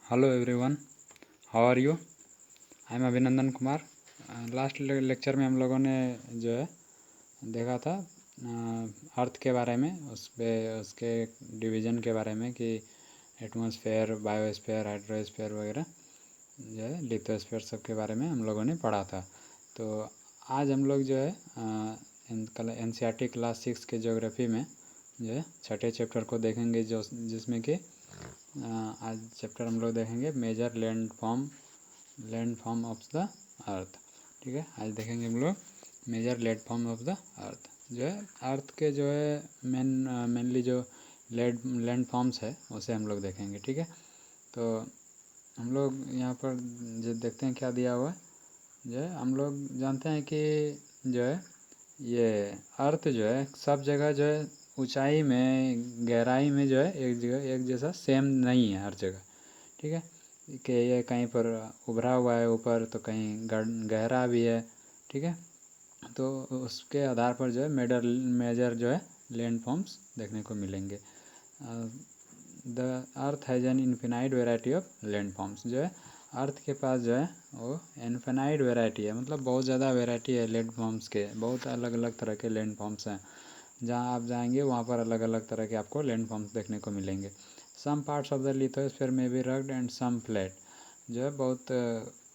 Hello everyone, how are you? I am Abhinandan Kumar. Last lecture में हम लोगों ने जो है देखा था अर्थ के बारे में, उस पे उसके डिवीज़न के बारे में कि एटमॉस्फेयर, बायोस्फीयर, हाइड्रोस्फीयर वगैरह जो है लिथोस्फीयर सब के बारे में हम लोगों ने पढ़ा था। तो आज हम लोग जो है NCERT क्लास 6 के ज्योग्राफी में जो है छठे चैप्टर को देखेंगे, जो जिसमें कि आज चैप्टर हम लोग देखेंगे major land form of the earth. ठीक है, आज देखेंगे हम लोग major land form of the earth. जो है अर्थ के जो है मेनली जो लैंड फॉर्म्स है उसे हम लोग देखेंगे। ठीक है, तो हम लोग यहाँ पर जो देखते हैं क्या दिया हुआ है। जो है हम लोग जानते हैं कि जो है ये अर्थ जो है सब जगह जो है ऊंचाई में, गहराई में जो है एक जगह एक जैसा सेम नहीं है हर जगह। ठीक है, कि ये कहीं पर उभरा हुआ है ऊपर, तो कहीं गहरा भी है। ठीक है, तो उसके आधार पर जो है मेजर जो है लैंड फॉर्म्स देखने को मिलेंगे। The earth has an infinite variety of land forms. जो है अर्थ के पास जो है वो इन्फिनाइट वेराइटी है, मतलब बहुत ज़्यादा वेराइटी है लैंड फॉर्म्स के। बहुत अलग अलग तरह के लैंड फॉर्म्स हैं, जहाँ आप जाएंगे वहाँ पर अलग अलग तरह के आपको लैंड फॉर्म्स देखने को मिलेंगे। Some parts of the lithosphere में भी रग्ड एंड सम फ्लैट। जो है बहुत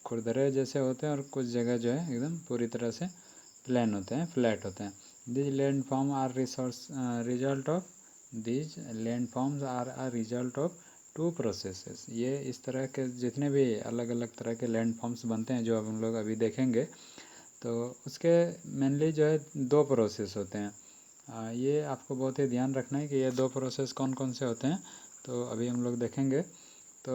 खुरदरे जैसे होते हैं और कुछ जगह जो है एकदम पूरी तरह से प्लेन होते हैं, फ्लैट होते हैं। These land form are result of these land forms are a result of two processes. ये इस तरह के जितने भी अलग अलग तरह के लैंड फॉर्म्स बनते हैं जो अब हम लोग अभी देखेंगे, तो उसके मेनली जो है दो प्रोसेस होते हैं। ये आपको बहुत ही ध्यान रखना है कि ये दो प्रोसेस कौन कौन से होते हैं, तो अभी हम लोग देखेंगे। तो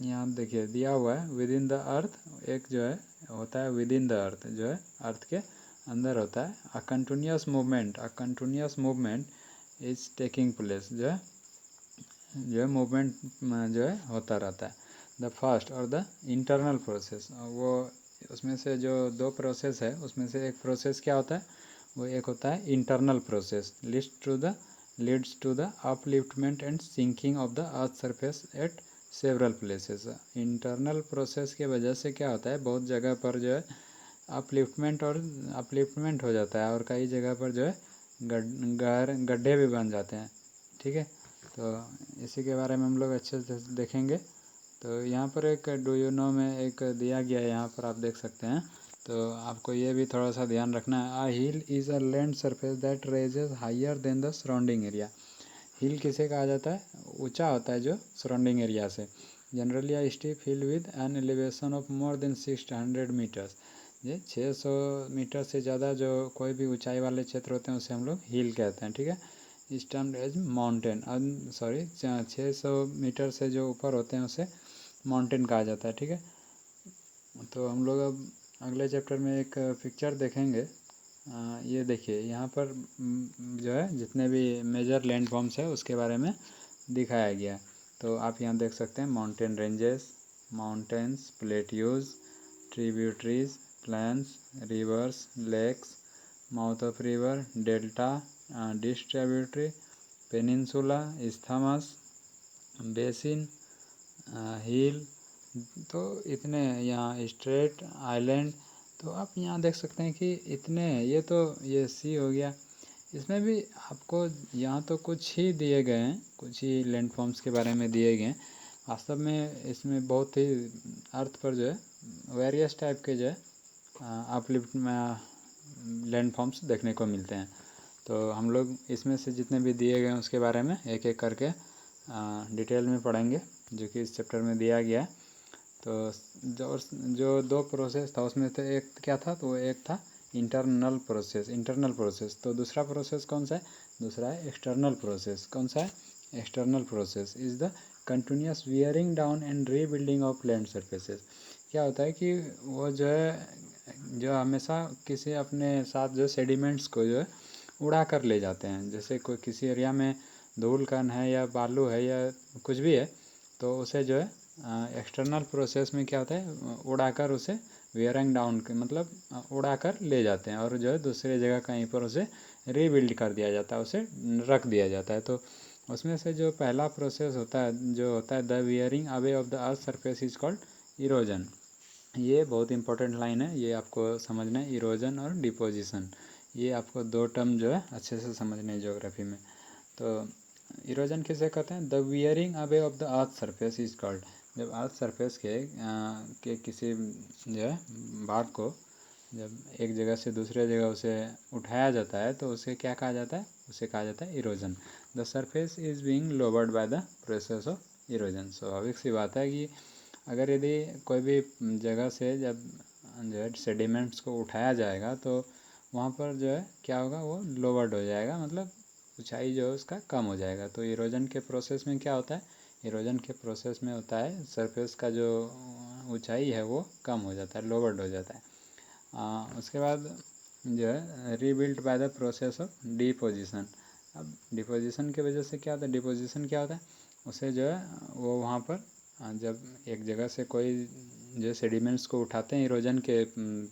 यहाँ देखिए दिया हुआ है विद इन द अर्थ। एक जो है होता है विद इन द अर्थ, जो है अर्थ के अंदर होता है। A continuous movement is taking place. जो है मूवमेंट जो है होता रहता है। द फर्स्ट और द इंटरनल प्रोसेस, वो उसमें से जो दो प्रोसेस है उसमें से एक प्रोसेस क्या होता है, वो एक होता है internal process leads to the upliftment and sinking of the earth surface at several places. Internal process के वजह से क्या होता है, बहुत जगह पर जो है अपलिफ्टमेंट हो जाता है और कई जगह पर जो है गड्ढे भी बन जाते हैं। ठीक है, तो इसी के बारे में हम लोग अच्छे से देखेंगे। तो यहाँ पर एक डू यू नो में एक दिया गया है, यहाँ पर आप देख सकते हैं। तो आपको ये भी थोड़ा सा ध्यान रखना है। A hill is a land surface that rises higher than the surrounding area. Hill किसे कहा जाता है, ऊंचा होता है जो सराउंडिंग एरिया से। Generally a steep hill with an elevation of more than 600 metres. ये 600 मीटर से ज़्यादा जो कोई भी ऊंचाई वाले क्षेत्र होते हैं उसे हम लोग हिल कहते हैं। ठीक है, इस term as mountain, sorry 600 metre से जो ऊपर होते हैं उसे माउंटेन कहा जाता है। ठीक है, तो हम लोग अब अगले चैप्टर में एक पिक्चर देखेंगे। ये देखिए यहाँ पर जो है जितने भी मेजर लैंड फॉर्म्स है उसके बारे में दिखाया गया है। तो आप यहाँ देख सकते हैं mountain ranges, mountains, plateaus, tributaries, plains, rivers, lakes, mouth of river, delta, distributary, peninsula, isthmus, basin, hill. तो इतने यहाँ स्ट्रेट, आइलैंड। तो आप यहाँ देख सकते हैं कि इतने, ये सी हो गया। इसमें भी आपको यहाँ तो कुछ ही दिए गए हैं, कुछ ही लैंड फॉर्म्स के बारे में दिए गए हैं। वास्तव में इसमें बहुत ही अर्थ पर जो है वेरियस टाइप के जो है अपलिफ्ट में लैंड फॉर्म्स देखने को मिलते हैं। तो हम लोग इसमें से जितने भी दिए गए हैं उसके बारे में एक एक करके डिटेल में पढ़ेंगे, जो कि इस चैप्टर में दिया गया है। तो जो दो प्रोसेस था उसमें से एक क्या था, तो एक था इंटरनल प्रोसेस। तो दूसरा प्रोसेस कौन सा है, दूसरा है एक्सटर्नल प्रोसेस। कौन सा है, external process is the continuous wearing down and rebuilding of land surfaces. क्या होता है कि वो जो है जो हमेशा किसी अपने साथ जो सेडिमेंट्स को जो है उड़ा कर ले जाते हैं। जैसे कोई किसी एरिया में धूल कण है या बालू है या कुछ भी है, तो उसे जो है एक्सटर्नल प्रोसेस में क्या होता है, उड़ाकर उसे वियरिंग डाउन के मतलब उड़ाकर ले जाते हैं और जो है दूसरे जगह कहीं पर उसे रीबिल्ड कर दिया जाता है, उसे रख दिया जाता है। तो उसमें से जो पहला प्रोसेस होता है जो होता है the wearing away of the earth surface is called erosion. ये बहुत इंपॉर्टेंट लाइन है, ये आपको समझना है, इरोजन और डिपोजिशन। ये आपको दो टर्म जो है अच्छे से समझने हैं ज्योग्राफी में। तो इरोजन किसे कहते हैं? The wearing away of the earth surface is called. जब अर्थ सरफेस के किसी जो है भाग को जब एक जगह से दूसरे जगह उसे उठाया जाता है तो उसे क्या कहा जाता है? उसे कहा जाता है erosion. The surface is being lowered by the process of erosion. स्वाभाविक सी बात है कि अगर यदि कोई भी जगह से जब जो है सेडिमेंट्स को उठाया जाएगा तो वहाँ पर जो है क्या होगा? वो लोवर्ड हो जाएगा, मतलब ऊंचाई जो है उसका कम हो जाएगा। तो इरोजन के प्रोसेस में क्या होता है? इरोजन के प्रोसेस में होता है सरफेस का जो ऊंचाई है वो कम हो जाता है, लोवर्ड हो जाता है। उसके बाद जो है rebuilt by the process of deposition. अब डिपोजिशन की वजह से क्या होता है? डिपोजिशन क्या होता है? उसे जो है वो वहाँ पर जब एक जगह से कोई जो सेडिमेंट्स को उठाते हैं इरोजन के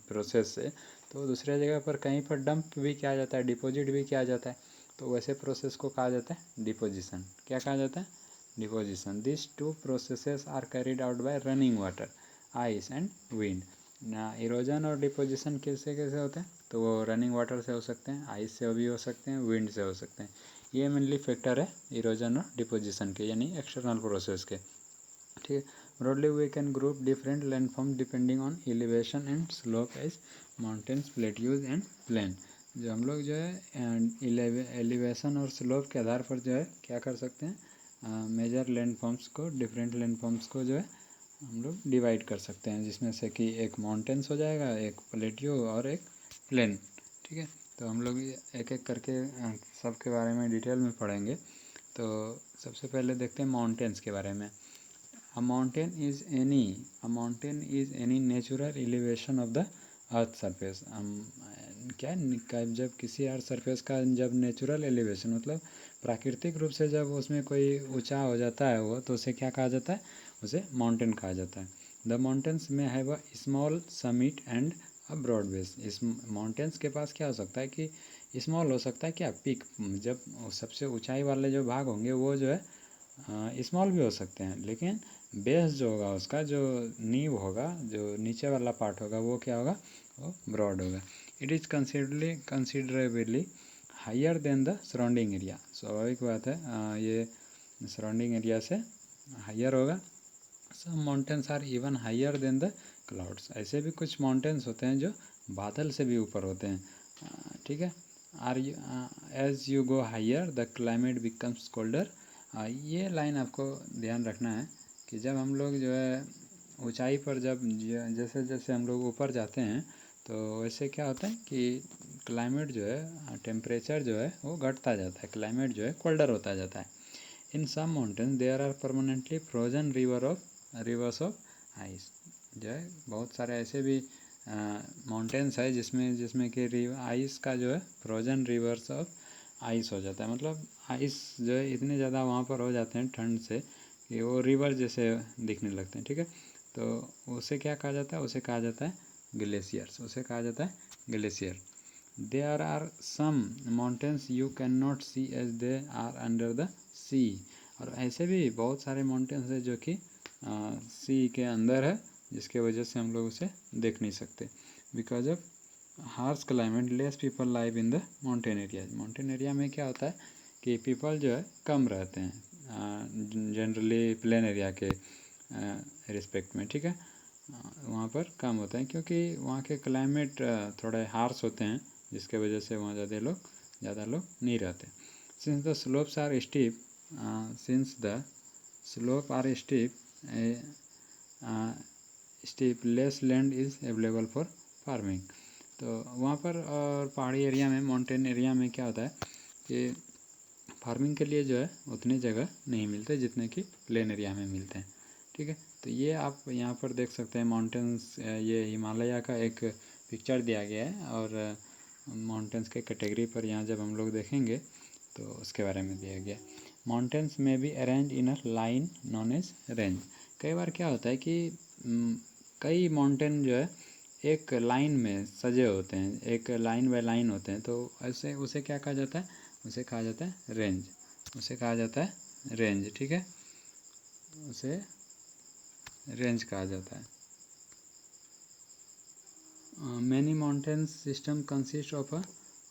प्रोसेस से, तो दूसरे जगह पर कहीं पर डंप भी किया जाता है, डिपॉजिट भी किया जाता है। तो वैसे प्रोसेस को कहा जाता है डिपोजिशन। क्या कहा जाता है? Deposition. This two processes are carried out by running water, ice and wind. ना इरोजन और डिपोजिशन कैसे कैसे होते हैं? तो वो रनिंग वाटर से हो सकते हैं, आइस से भी हो सकते हैं, विंड से हो सकते हैं। ये मेनली फैक्टर है इरोजन और डिपोजिशन के, यानी एक्सटर्नल प्रोसेस के। ठीक है। Broadly we can group different landform depending on elevation and slope as mountains, plateaus and plain. जो हम लोग जो है एलिवेशन और स्लोप के आधार पर जो है क्या कर सकते हैं? मेजर लैंडफॉर्म्स को, डिफरेंट लैंडफॉर्म्स को जो है हम लोग डिवाइड कर सकते हैं, जिसमें से कि एक माउंटेन्स हो जाएगा, एक प्लेट्यू और एक प्लेन। ठीक है। तो हम लोग एक एक करके सब के बारे में डिटेल में पढ़ेंगे। तो सबसे पहले देखते हैं माउंटेन्स के बारे में। A mountain is any natural elevation of the earth surface. क्या जब किसी अर्थ सरफेस का जब नेचुरल एलिवेशन मतलब प्राकृतिक रूप से जब उसमें कोई ऊंचा हो जाता है वो, तो उसे क्या कहा जाता है? उसे माउंटेन कहा जाता है। The mountains may have a small summit and a broad base. इस माउंटेन्स के पास क्या हो सकता है कि स्मॉल हो सकता है, क्या पीक, जब सबसे ऊंचाई वाले जो भाग होंगे वो जो है स्मॉल भी हो सकते हैं, लेकिन बेस जो होगा उसका जो नींव होगा, जो नीचे वाला पार्ट होगा, वो क्या होगा? वो ब्रॉड होगा। It is considerably higher than the surrounding area. स्वाभाविक बात है, ये सराउंडिंग एरिया से हायर होगा। Some mountains are even higher than the clouds. ऐसे भी कुछ माउंटेन्स होते हैं जो बादल से भी ऊपर होते हैं। ठीक है। Are as you go higher the climate becomes colder. ये लाइन आपको ध्यान रखना है कि जब हम लोग जो है ऊंचाई पर जब जैसे जैसे हम लोग ऊपर जाते हैं तो वैसे क्या होता है कि क्लाइमेट जो है, टेम्परेचर जो है वो घटता जाता है, क्लाइमेट जो है कोल्डर होता जाता है। In some mountains there are permanently frozen rivers of ice. जो है बहुत सारे ऐसे भी माउंटेन्स है जिसमें कि आइस का जो है फ्रोजन रिवर्स ऑफ आइस हो जाता है। मतलब आइस जो है इतने ज़्यादा वहाँ पर हो जाते हैं ठंड से कि वो रिवर जैसे दिखने लगते हैं। ठीक है। तो उसे क्या कहा जाता है? उसे कहा जाता है ग्लेशियर्स। उसे कहा जाता है glacier. There are some mountains you can not see as they are under the sea. और ऐसे भी बहुत सारे माउंटेन्स है जो कि सी के अंदर है, जिसके वजह से हम लोग उसे देख नहीं सकते। Because of harsh climate less people live in the mountain area. Mountain area में क्या होता है कि पीपल जो है कम रहते हैं जनरली प्लेन एरिया के रिस्पेक्ट में। ठीक है। वहाँ पर कम होता है क्योंकि वहाँ के क्लाइमेट थोड़े हार्श होते हैं, जिसके वजह से वहाँ ज़्यादा लोग नहीं रहते। Since the slopes are steep steep less land is available for farming. तो वहाँ पर और पहाड़ी एरिया में, माउंटेन एरिया में क्या होता है कि फार्मिंग के लिए जो है उतनी जगह नहीं मिलते जितने कि प्लेन एरिया में मिलते हैं। ठीक है। तो ये आप यहाँ पर देख सकते हैं माउंटेन्स, ये हिमालय का एक पिक्चर दिया गया है और माउंटेन्स के कैटेगरी पर यहाँ जब हम लोग देखेंगे तो उसके बारे में दिया गया। माउंटेन्स में भी arrange in a line known as range. कई बार क्या होता है कि कई माउंटेन जो है एक लाइन में सजे होते हैं, एक लाइन बाय लाइन होते हैं, तो ऐसे उसे क्या कहा जाता है? उसे कहा जाता है रेंज। उसे कहा जाता है रेंज, ठीक है, उसे रेंज कहा जाता है। Many mountains system consist of a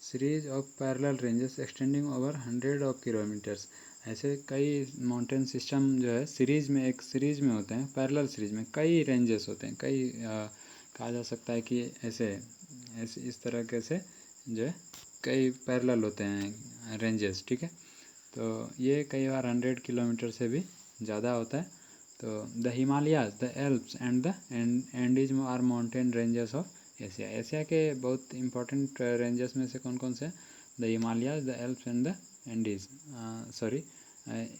series of parallel ranges extending over 100 kilometres. ऐसे कई माउंटेन सिस्टम जो है सीरीज में, एक सीरीज में होते हैं, पैरेलल सीरीज में कई रेंजेस होते हैं, कई कहा जा सकता है कि ऐसे ऐसे इस तरह के से जो है कई पैरेलल होते हैं रेंजेस, ठीक है। तो ये कई बार 100 किलोमीटर से भी ज़्यादा होता है। तो the Himalayas, the Alps and the Andes are mountain ranges of Asia. Asia के बहुत इंपॉर्टेंट रेंजेस में से कौन कौन से? The Himalayas, the Alps and the Andes. Sorry,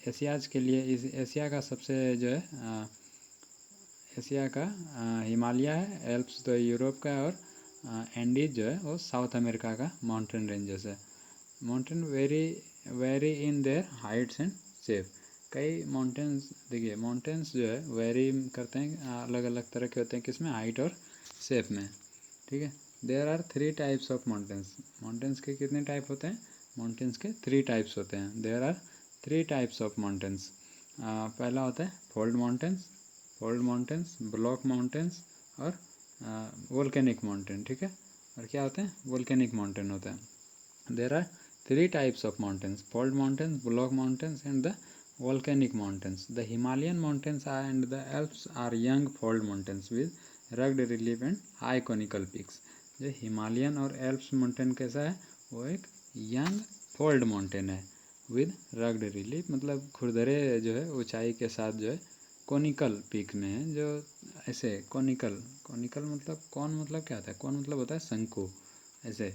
Asia's के लिए इस एशिया का सबसे जो है एशिया का हिमालय है, एल्प्स तो यूरोप का है, और एंडीज जो है वो साउथ अमेरिका का माउंटेन रेंजेस है। Mountain very in their Heights and shape. कई माउंटेन्स, देखिए माउंटेन्स जो है वेरी करते हैं, अलग अलग तरह के होते हैं, किसमें? हाइट और शेप में, ठीक है। There are 3 types of mountains. Mountains के कितने टाइप होते हैं? माउंटेन्स के 3 टाइप्स होते हैं। There are 3 types of mountains. पहला होता है फोल्ड माउंटेन्स, ब्लॉक माउंटेन्स और वोल्केनिक माउंटेन, ठीक है। और क्या होते हैं? वोल्केनिक माउंटेन होता है। There are 3 types of mountains: fold mountains, block mountains, and the volcanic mountains. The Himalayan mountains and the Alps are young fold mountains with rugged relief and high conical peaks. जो Himalayan और Alps mountain कैसा है? वो एक young fold mountain है with rugged relief, मतलब खुरदरे जो है ऊंचाई के साथ जो है कोनिकल पीक में है, जो ऐसे कोनिकल मतलब कौन, मतलब क्या होता है? कौन मतलब होता है शंकु, ऐसे।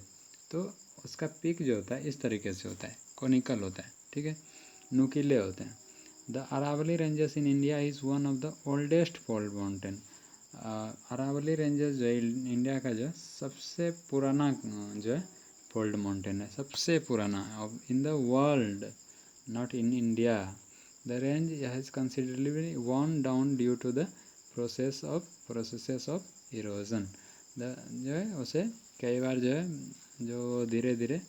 तो उसका पीक जो होता है इस तरीके से होता है, कोनिकल होता है, ठीक है, नुकीले होते हैं। The Aravali ranges in India is one of the oldest fold mountain. Aravali ranges जो है इंडिया का जो सबसे पुराना जो है फोल्ड माउंटेन है, सबसे पुराना in the world, not in India. The range has considerably worn down due to the processes of erosion. The जो है उसे कई बार जो है जो धीरे धीरे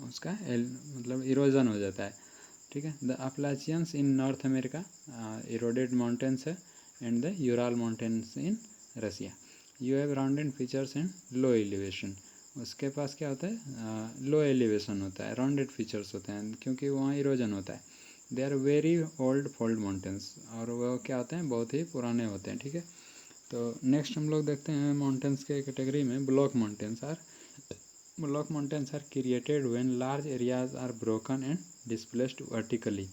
उसका मतलब इरोजन हो जाता है, ठीक है। The Appalachians in North America eroded mountains है, and the Ural mountains in Russia. You have rounded features and low elevation. उसके पास क्या होता है? लो एलिवेशन होता है, राउंडेड फीचर्स होते हैं, क्योंकि वहाँ इरोजन होता है। They are very old fold mountains, और वो क्या होते हैं? बहुत ही पुराने होते हैं, ठीक है। तो नेक्स्ट हम लोग देखते हैं माउंटेन्स के कैटेगरी में block mountains are created when large areas are broken and displaced vertically.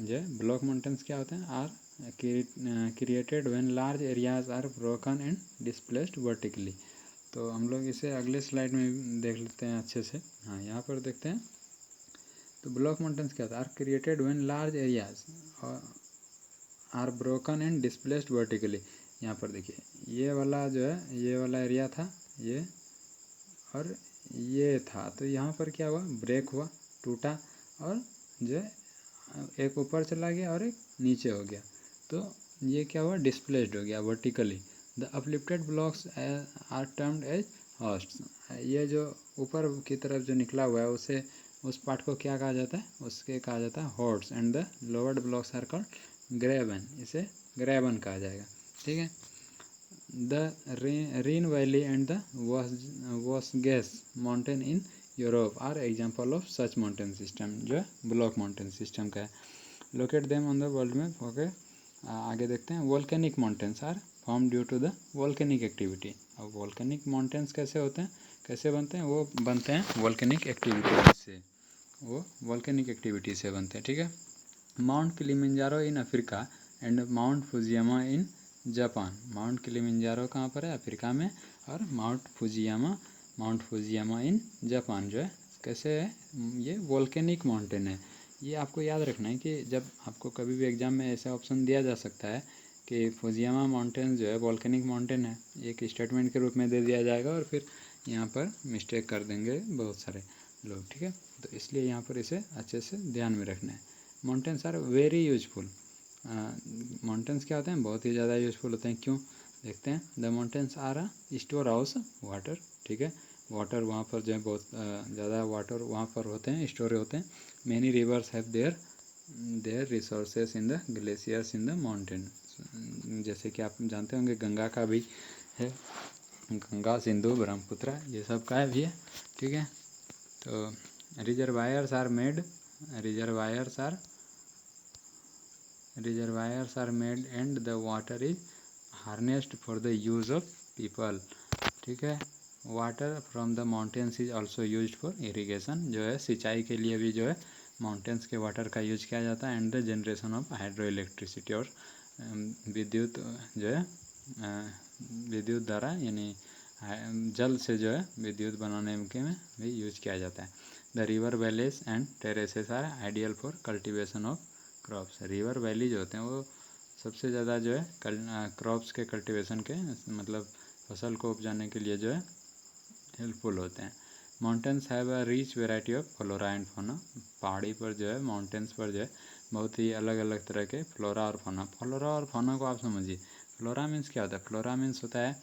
जो ब्लॉक माउंटेन्स क्या होते हैं? Are created when large areas are broken and displaced vertically. तो हम लोग इसे अगले स्लाइड में देख लेते हैं अच्छे से। हाँ, यहाँ पर देखते हैं। तो ब्लॉक माउंटेन्स क्या होता है? Are created when large areas are broken and displaced vertically. यहाँ पर देखिए, ये वाला जो है, ये वाला एरिया था ये, और ये था, तो यहाँ पर क्या हुआ? ब्रेक हुआ, टूटा, और जो है एक ऊपर चला गया और एक नीचे हो गया। तो ये क्या हुआ? डिस्प्लेस्ड हो गया vertically. The uplifted blocks are termed as horst. ये जो ऊपर की तरफ जो निकला हुआ है उसे, उस पार्ट को क्या कहा जाता है? उसके कहा जाता है horsts. And the lowered blocks are called graben, इसे ग्रेबन कहा जाएगा, ठीक है। The Rhine valley and the वोस्गेस mountain in Europe are example of such mountain system, जो है ब्लॉक माउंटेन सिस्टम का है। Locate them on the world में। ओके, आगे देखते हैं। Volcanic mountains are form due to the volcanic activity. अब वोल्केनिक माउंटेन्स कैसे होते हैं, कैसे बनते हैं? वो बनते हैं वोल्केनिक एक्टिविटी से, वो वोल्केनिक एक्टिविटी से बनते हैं, ठीक है। Mount Kilimanjaro in Africa and mount Fujiyama in Japan. Mount Kilimanjaro कहाँ पर है? अफ्रीका में, और माउंट फुजियामा इन जापान जो है कैसे है? ये वोल्केनिक माउंटेन है। ये आपको याद रखना है कि जब आपको कभी भी एग्जाम में ऐसा ऑप्शन दिया जा सकता है कि फुजियामा माउंटेन जो है वोल्केनिक माउंटेन है, एक स्टेटमेंट के रूप में दे दिया जाएगा, और फिर यहाँ पर मिस्टेक कर देंगे बहुत सारे लोग, ठीक है। तो इसलिए यहाँ पर इसे अच्छे से ध्यान में रखना है। Mountains are very useful. Mountains क्या होते हैं? बहुत ही ज़्यादा यूजफुल होते हैं। क्यों? देखते हैं। The mountains are a store house water, ठीक है। वाटर वहाँ पर जो है बहुत ज़्यादा वाटर वहाँ पर होते हैं, स्टोर होते हैं। Many reverse have their resources in the glaciers in the mountain. जैसे कि आप जानते होंगे गंगा का भी है, गंगा, सिंधु, ब्रह्मपुत्र, ये सब का भी है, ठीक है। तो reservoirs are made and the water is harnessed for the use of people, ठीक है। Water from the mountains is also use for irrigation, जो है सिंचाई के लिए भी जो है माउंटेन्स के वाटर का यूज किया जाता है। And the generation of hydro electricity, और विद्युत जो है विद्युत द्वारा यानी जल से जो है विद्युत बनाने के में भी यूज किया जाता है। The river valleys and terraces are ideal for cultivation of crops. River valley जो होते हैं वो सबसे ज़्यादा जो है क्रॉप्स के कल्टीवेशन के मतलब फसल को उपजाने के लिए जो है हेल्पफुल होते हैं। Mountains have a rich variety of flora and fauna. पहाड़ी पर जो है माउंटेन्स पर जो है बहुत ही अलग अलग तरह के फ्लोरा और फौना। फ्लोरा और फौना को आप समझिए। फ्लोरा मीन्स क्या होता है? फ्लोरा मीन्स होता है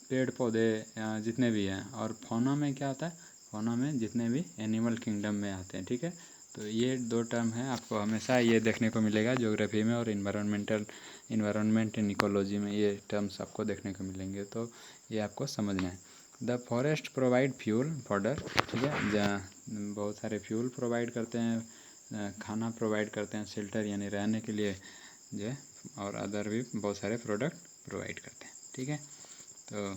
पेड़ पौधे जितने भी हैं, और फौना में क्या होता है? फौना में जितने भी एनिमल किंगडम में आते हैं, ठीक है। तो ये दो टर्म है, आपको हमेशा ये देखने को मिलेगा ज्योग्राफी में और इन्वायरमेंट एंड इकोलॉजी में, ये टर्म्स आपको देखने को मिलेंगे, तो ये आपको समझना है। The forest provide fuel fodder, ठीक है, जहाँ बहुत सारे फ्यूल प्रोवाइड करते हैं, खाना प्रोवाइड करते हैं, शेल्टर यानी रहने के लिए जो है, और अदर भी बहुत सारे प्रोडक्ट प्रोवाइड करते हैं, ठीक है। तो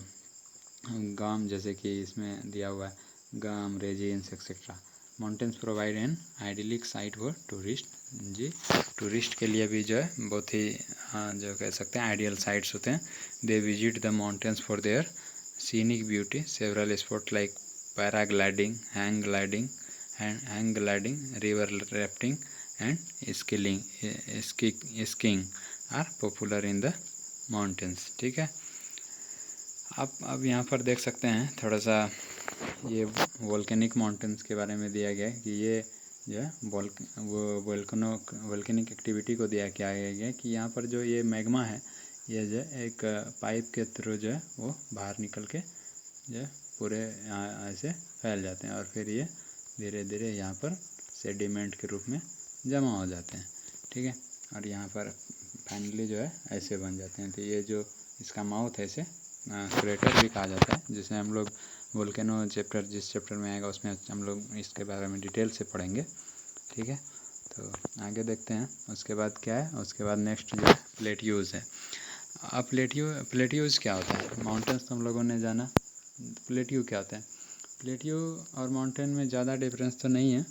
गाम, जैसे कि इसमें दिया हुआ है gum, resins etcetera. Mountains provide an idyllic site for tourist, जी टूरिस्ट के लिए भी जो है बहुत ही जो कह सकते हैं आइडियल साइट्स होते हैं। They visit the mountains for their scenic beauty. Several sports like paragliding, hang gliding, river rafting, and skiing are popular in the mountains, ठीक है। आप अब यहाँ पर देख सकते हैं थोड़ा सा ये वोल्केनिक माउंटेन्स के बारे में दिया गया है कि ये जो है वोल्केनिक एक्टिविटी को दिया क्या गया है कि यहाँ पर जो ये मैग्मा है ये जो एक पाइप के थ्रू जो है वो बाहर निकल के जो पूरे ऐसे फैल जाते हैं, और फिर ये धीरे धीरे यहाँ पर सेडिमेंट के रूप में जमा हो जाते हैं, ठीक है। और यहाँ पर फाइनली जो है ऐसे बन जाते हैं। तो ये जो इसका माउथ है इसे क्रेटर भी कहा जाता है, जिसे हम लोग वोल्केनो चैप्टर जिस चैप्टर में आएगा उसमें हम लोग इसके बारे में डिटेल से पढ़ेंगे, ठीक है। तो आगे देखते हैं उसके बाद क्या है। उसके बाद नेक्स्ट जो है प्लेट्यूज़ है। अब प्लेट्यूज़ क्या होता है? माउंटेन्स तो हम लोगों ने जाना, प्लेट्यू क्या होता है? प्लेट्यू और माउंटेन में ज़्यादा डिफरेंस तो नहीं है,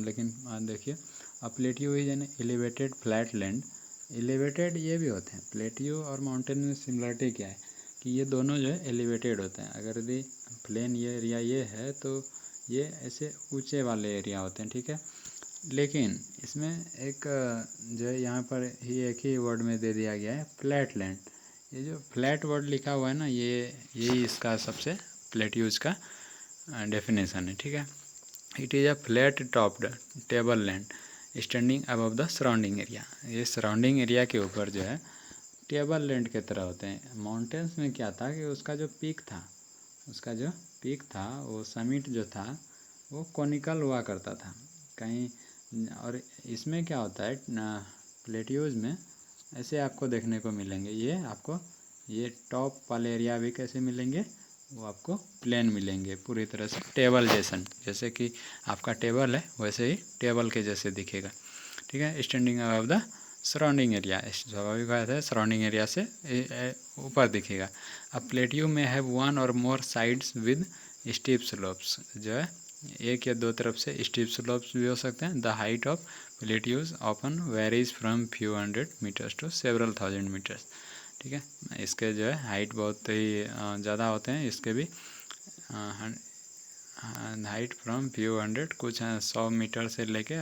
लेकिन देखिए अब plateau is an elevated flat land. Elevated ये भी होते हैं, प्लेट्यू और माउंटेन में सिमिलरिटी क्या है कि ये दोनों जो है एलिवेटेड होते हैं। अगर यदि प्लेन ये एरिया ये है तो ये ऐसे ऊंचे वाले एरिया होते हैं, ठीक है। लेकिन इसमें एक जो है यहाँ पर ही एक ही वर्ड में दे दिया गया है फ्लैट लैंड। ये जो फ्लैट वर्ड लिखा हुआ है ना, यही इसका सबसे प्लेट्यूज का डेफिनेशन है, ठीक है। It is a flat topped table land standing above the surrounding area. ये सराउंडिंग एरिया के ऊपर जो है टेबल लैंड के तरह होते हैं। माउंटेन्स में क्या था कि उसका जो पीक था वो समिट जो था वो कोनिकल हुआ करता था कहीं, और इसमें क्या होता है प्लेट्यूज में ऐसे आपको देखने को मिलेंगे। ये टॉप वाले एरिया भी कैसे मिलेंगे? वो आपको प्लेन मिलेंगे पूरी तरह से टेबल जैसे कि आपका टेबल है वैसे ही टेबल के जैसे दिखेगा, ठीक है। Standing above the surrounding area, स्वाभाविक बात है सराउंडिंग एरिया से ऊपर दिखेगा। अब प्लेट्यू में है वन और मोर साइड्स विद स्टीप स्लोप्स, जो है एक या दो तरफ से स्टीप स्लोप्स भी हो सकते हैं। The height of plateaus often varies from few hundred metres to several thousand metres, ठीक है। इसके जो है हाइट बहुत ही ज़्यादा होते हैं, इसके भी हाइट फ्रॉम फ्यू हंड्रेड, कुछ 100 मीटर से लेके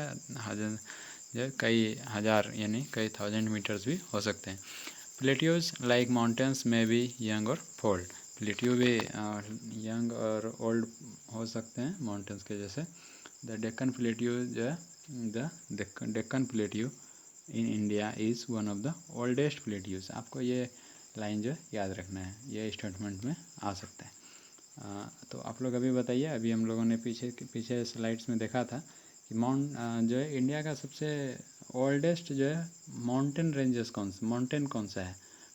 जो कई हज़ार यानी कई थाउजेंड मीटर्स भी हो सकते हैं। प्लेट्यूज लाइक माउंटेन्स में भी यंग और फोल्ड, प्लेट्यू भी यंग और ओल्ड हो सकते हैं माउंटेन्स के जैसे। द डेक्कन प्लेट्यू जो है the Deccan plateau in India is one of the oldest plateaus. आपको ये लाइन जो है याद रखना है, ये स्टेटमेंट में आ सकता है। तो आप लोग अभी बताइए, अभी हम लोगों ने पीछे स्लाइड्स में देखा था कि जो है इंडिया का सबसे ओल्डेस्ट जो है माउंटेन कौन सा है,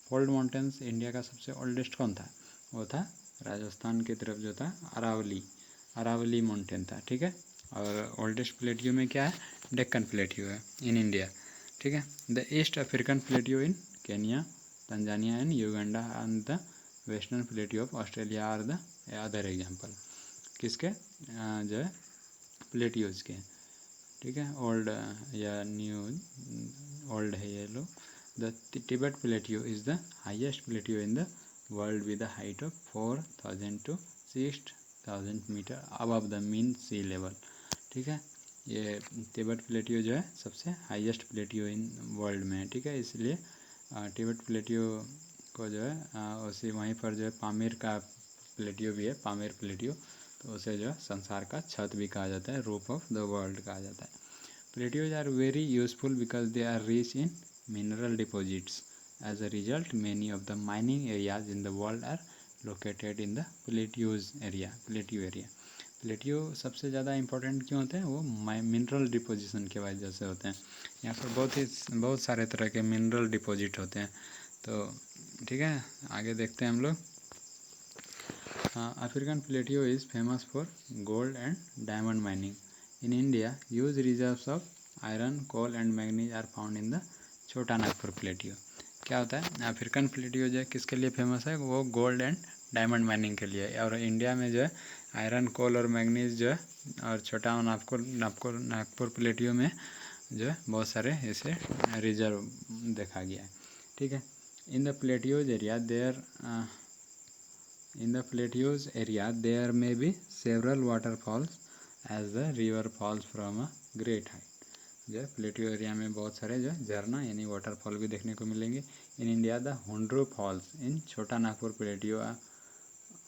फोल्ड माउंटेन्स इंडिया का सबसे ओल्डेस्ट कौन था, वो था राजस्थान की तरफ जो था अरावली माउंटेन था, ठीक है। और ओल्डेस्ट प्लेटियो में क्या है, डेक्कन प्लेटियो है इन इंडिया, ठीक है। The East African plateau in Kenya, Tanzania and Uganda and the western plateau of Australia are the other example. किसके जो है प्लेटियोज के, ठीक है। ओल्ड या न्यू, ओल्ड है ये लोग। The Tibet plateau is the highest plateau in the world with the height of 4000 to 6000 metre above the mean sea level, ठीक है। ये तिब्बत प्लेटियो जो है सबसे हाईएस्ट प्लेटियो इन वर्ल्ड में है, ठीक है। इसलिए तिब्बत प्लेटियो को जो है उसी वहीं पर जो है पामीर का प्लेटियो भी है, पामीर प्लेटियो, तो उसे जो है संसार का छत भी कहा जाता है, रूफ ऑफ द वर्ल्ड कहा जाता है। Plateaus are very useful because they are rich in mineral deposits. As a result many of the mining areas in the world are located in the plateau area. Plateau सबसे ज़्यादा important क्यों होते हैं, वो mineral deposition की वजह से होते हैं। यहाँ पर बहुत सारे तरह के मिनरल डिपॉजिट होते हैं, तो ठीक है। आगे देखते हैं हम लोग। African plateau is famous for gold and diamond mining. In India huge reserves of iron, coal and manganese are found in the Chota Nagpur प्लेटियो। क्या होता है, अफ्रीकन प्लेटियो जो है किसके लिए फेमस है, वो गोल्ड एंड डायमंड माइनिंग के लिए। और इंडिया में जो है आयरन, कोल और मैग्नीज जो है, और छोटा नागपुर प्लेटियो में जो है बहुत सारे ऐसे रिजर्व देखा गया है, ठीक है। In the plateaus area there may be several waterfalls as the river falls from a great height। जो है प्लेटियो एरिया में बहुत सारे जो है झरना यानी वाटरफॉल भी देखने को मिलेंगे। In India the Hundru falls in Chota Nagpur plateau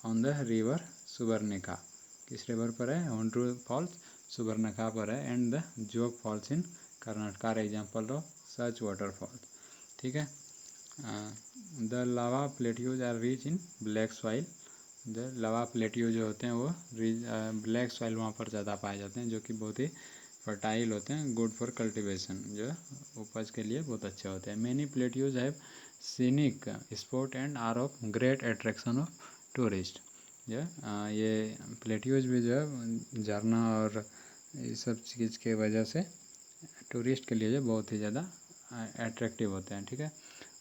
on the river Subarnika. किस रिवर पर है, हुंड्रू फॉल्स सुबर्णिका पर है। And the Jog falls in Karnataka are example of such waterfalls, ठीक है। The lava plateaus are rich in black soil. The lava plateau जो होते हैं वो ब्लैक सॉइल वहाँ पर ज़्यादा पाए जाते हैं, जो कि बहुत ही फर्टाइल होते हैं, गुड फॉर कल्टिवेशन, जो उपज के लिए बहुत अच्छे होते हैं। Many plateaus have scenic spot and are of great attraction of tourist. जो ये प्लेटियोज भी जो है झरना और इस सब चीज़ के वजह से टूरिस्ट के लिए जो बहुत ही ज़्यादा अट्रैक्टिव होते हैं, ठीक है।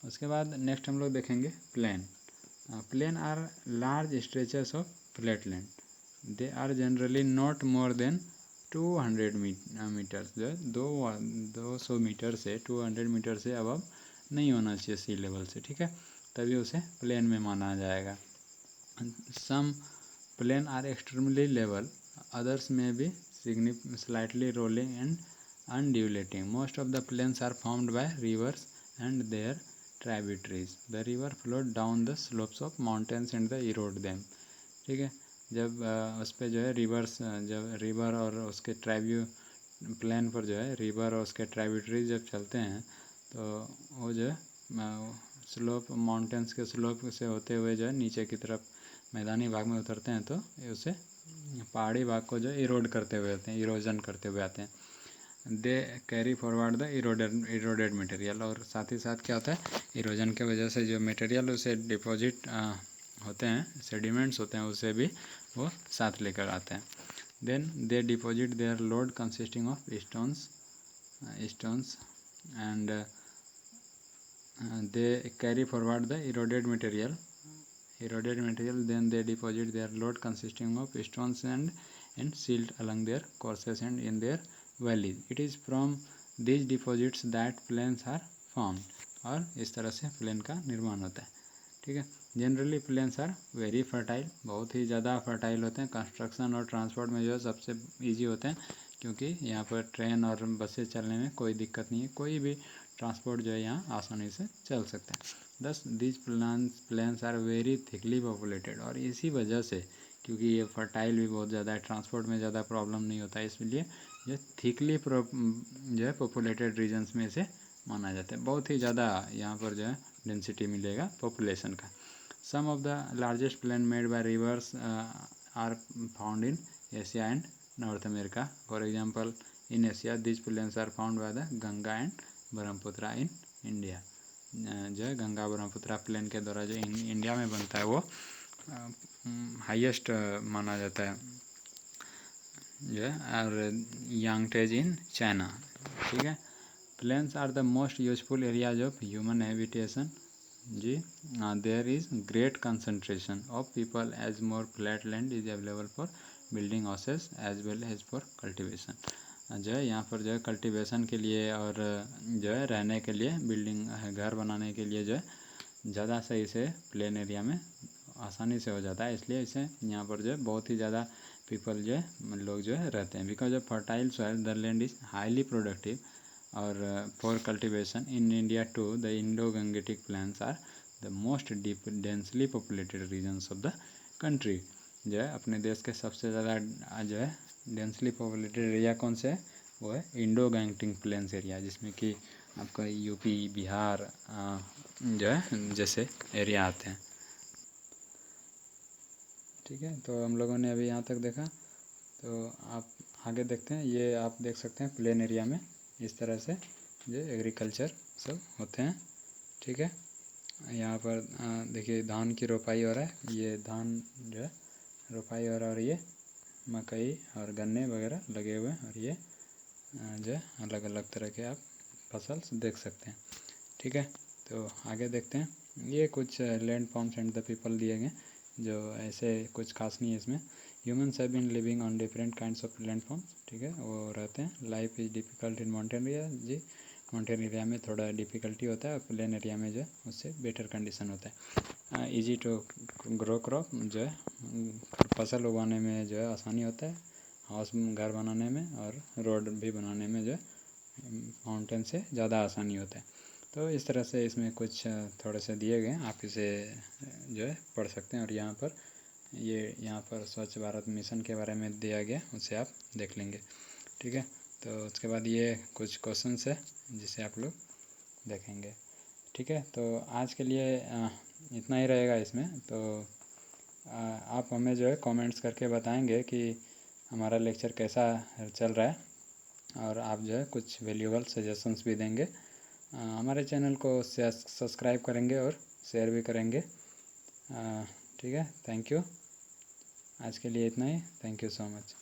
उसके बाद नेक्स्ट हम लोग देखेंगे plain are large stretches of flat land. They are generally not more than 200 metres, जो है 200 मीटर से 200 मीटर से अबव नहीं होना चाहिए सी लेवल से, ठीक है, तभी उसे प्लेन में माना जाएगा। Some plain are extremely level, others may be slightly rolling and undulating. Most of the plains are formed by rivers and their tributaries. The river flowed down the slopes of mountains and the erode them, ठीक है। जब उस पर जो है जब river और उसके प्लेन पर जो है रिवर और उसके ट्राइब्यूटरीज जब चलते हैं, तो वो जो है स्लोप माउंटेन्स के स्लोप से होते हुए जो है नीचे की तरफ मैदानी भाग में उतरते हैं, तो उसे पहाड़ी भाग को जो इरोड करते हुए आते हैं, इरोजन करते हुए आते हैं। दे carry forward the eroded material, और साथ ही साथ क्या होता है, इरोजन के वजह से जो मटेरियल उसे डिपॉजिट होते हैं, सेडिमेंट्स होते हैं, उसे भी वो साथ लेकर आते हैं। Then they deposit their load consisting of stones and they carry forward the eroded material, then they deposit their load consisting of stones and silt along their courses and in their valleys. It is from these deposits that plains are formed, और इस तरह से plane का निर्माण होता है, ठीक है। Generally plains are very fertile, बहुत ही ज़्यादा फर्टाइल होते हैं। कंस्ट्रक्शन और ट्रांसपोर्ट में जो है सबसे ईजी होते हैं, क्योंकि यहाँ पर ट्रेन और बसें चलने में कोई दिक्कत नहीं है, कोई भी ट्रांसपोर्ट जो है यहाँ आसानी से चल सकता है। Thus these plains are very thickly populated, और इसी वजह से क्योंकि ये फर्टाइल भी बहुत ज़्यादा है, ट्रांसपोर्ट में ज़्यादा प्रॉब्लम नहीं होता है, इसलिए ये थिकली जो है पॉपुलेटेड रीजन्स में से माना जाता है। बहुत ही ज़्यादा यहाँ पर जो है डेंसिटी मिलेगा पॉपुलेशन का। Some of the largest plains made by rivers are found in Asia and North America. For example, in Asia, these plains are found by the Ganga and Brahmaputra in India. जो है Ganga Brahmaputra plane के द्वारा जो India में बनता है वो highest माना जाता है जो है, और यांगटेज इन चाइना। ठीक है, plains are the most useful areas of human habitation जी। There is great concentration of people as more flat land is available for building houses as well as for cultivation. जो है यहाँ पर जो है कल्टिवेशन के लिए और जो है रहने के लिए बिल्डिंग घर बनाने के लिए जो है ज़्यादा सही से प्लेन एरिया में आसानी से हो जाता है, इसलिए इसे यहाँ पर जो है बहुत ही ज़्यादा पीपल जो है लोग जो है रहते हैं। Because of fertile soil the land is highly productive और for cultivation in India too the Indo Gangetic plains are the most deep densely populated regions of the country. जो है अपने देश के सबसे ज़्यादा जो है डेंसली पॉपुलेटेड एरिया कौन से है, वो है इंडो गैंगटिक प्लेन्स एरिया, जिसमें कि आपका यूपी बिहार जो है जैसे एरिया आते हैं। ठीक है, तो हम लोगों ने अभी यहाँ तक देखा, तो आप आगे देखते हैं। ये आप देख सकते हैं प्लेन एरिया में इस तरह से जो एग्रीकल्चर सब होते हैं। ठीक है, यहाँ पर देखिए धान की रोपाई हो रहा है, ये धान जो है रोपाई हो रहा है और ये मकई और गन्ने वगैरह लगे हुए हैं और ये जो है अलग अलग तरह के आप फसल देख सकते हैं। ठीक है, तो आगे देखते हैं। ये कुछ land forms and the people दिए गए, जो ऐसे कुछ खास नहीं है इसमें। Humans have been living on different kinds of land forms. ठीक है, वो रहते हैं। Life is difficult in mountain area जी। माउंटेन एरिया में थोड़ा डिफ़िकल्टी होता है और प्लेन एरिया में जो है उससे बेटर कंडीशन होता है। ईजी टू ग्रो क्रॉप, जो है फसल उगाने में जो है आसानी होता है, हाउस घर बनाने में और रोड भी बनाने में जो है माउंटेन से ज़्यादा आसानी होता है। तो इस तरह से इसमें कुछ थोड़े से दिए गए, आप इसे जो है पढ़ सकते हैं। और यहाँ पर यहाँ पर स्वच्छ भारत मिशन के बारे में दिया गया, उसे आप देख लेंगे। ठीक है, तो उसके बाद ये कुछ क्वेश्चंस है जिसे आप लोग देखेंगे। ठीक है, तो आज के लिए इतना ही रहेगा इसमें। तो आप हमें जो है कमेंट्स करके बताएंगे कि हमारा लेक्चर कैसा चल रहा है, और आप जो है कुछ वैल्यूएबल सजेशंस भी देंगे। हमारे चैनल को सब्सक्राइब करेंगे और शेयर भी करेंगे। ठीक है, थैंक यू। आज के लिए इतना ही। Thank you so much.